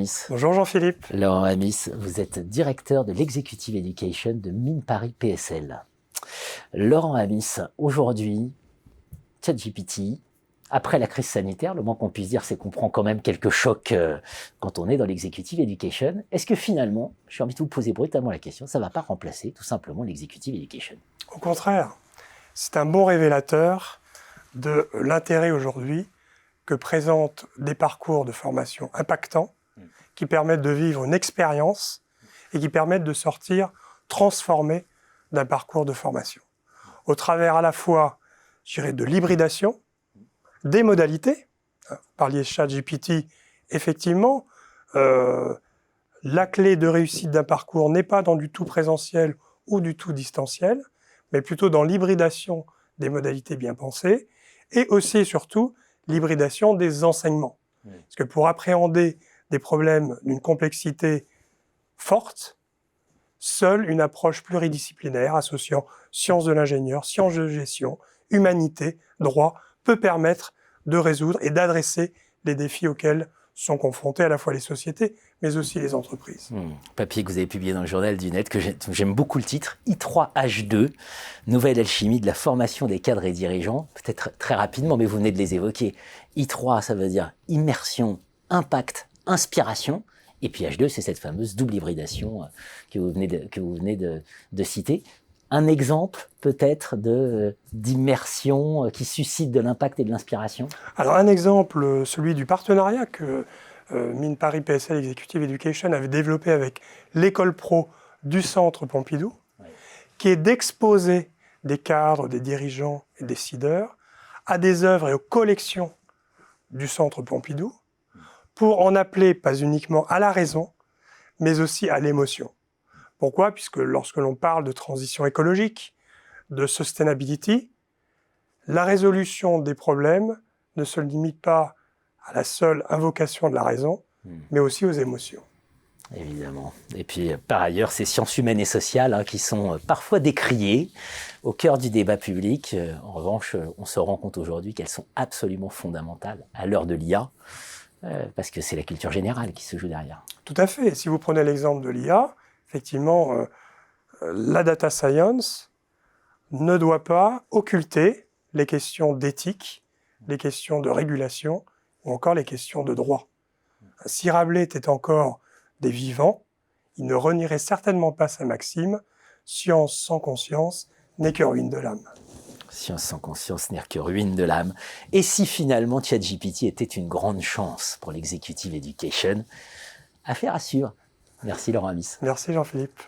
Amis. Bonjour Jean-Philippe. Laurent Amis, vous êtes directeur de l'Executive Education de Mines Paris PSL. Laurent Amis, aujourd'hui, ChatGPT, après la crise sanitaire, le moins qu'on puisse dire, c'est qu'on prend quand même quelques chocs quand on est dans l'Executive Education. Est-ce que finalement, j'ai envie de vous poser brutalement la question, ça ne va pas remplacer tout simplement l'Executive Education? Au contraire, c'est un bon révélateur de l'intérêt aujourd'hui que présentent des parcours de formation impactants qui permettent de vivre une expérience et qui permettent de sortir transformés d'un parcours de formation. Au travers à la fois, je dirais, de l'hybridation, des modalités. Vous parliez de ChatGPT, effectivement, la clé de réussite d'un parcours n'est pas dans du tout présentiel ou du tout distanciel, mais plutôt dans l'hybridation des modalités bien pensées et aussi et surtout l'hybridation des enseignements. Parce que pour appréhender des problèmes d'une complexité forte, seule une approche pluridisciplinaire associant sciences de l'ingénieur, sciences de gestion, humanité, droit, peut permettre de résoudre et d'adresser les défis auxquels sont confrontées à la fois les sociétés, mais aussi les entreprises. Papier que vous avez publié dans le journal du Net, que j'aime beaucoup le titre, I3H2, nouvelle alchimie de la formation des cadres et dirigeants. Peut-être très rapidement, mais vous venez de les évoquer. I3, ça veut dire immersion, impact, inspiration. Et puis H2, c'est cette fameuse double hybridation que vous venez de citer. Un exemple peut-être d'immersion qui suscite de l'impact et de l'inspiration? Alors un exemple, celui du partenariat que Mines Paris PSL Executive Education avait développé avec l'école pro du Centre Pompidou, qui est d'exposer des cadres, des dirigeants et des décideurs à des œuvres et aux collections du Centre Pompidou pour en appeler pas uniquement à la raison, mais aussi à l'émotion. Pourquoi? Puisque lorsque l'on parle de transition écologique, de sustainability, la résolution des problèmes ne se limite pas à la seule invocation de la raison, mais aussi aux émotions. Évidemment. Et puis, par ailleurs, ces sciences humaines et sociales qui sont parfois décriées au cœur du débat public. En revanche, on se rend compte aujourd'hui qu'elles sont absolument fondamentales à l'heure de l'IA, parce que c'est la culture générale qui se joue derrière. Tout à fait. Si vous prenez l'exemple de l'IA, effectivement, la data science ne doit pas occulter les questions d'éthique, les questions de régulation ou encore les questions de droit. Si Rabelais était encore des vivants, il ne renierait certainement pas sa maxime « Science sans conscience n'est que ruine de l'âme ». Science sans conscience n'est que ruine de l'âme. Et si finalement ChatGPT était une grande chance pour l'Executive Education? Affaire à suivre. Merci Laurent Amis. Merci Jean-Philippe.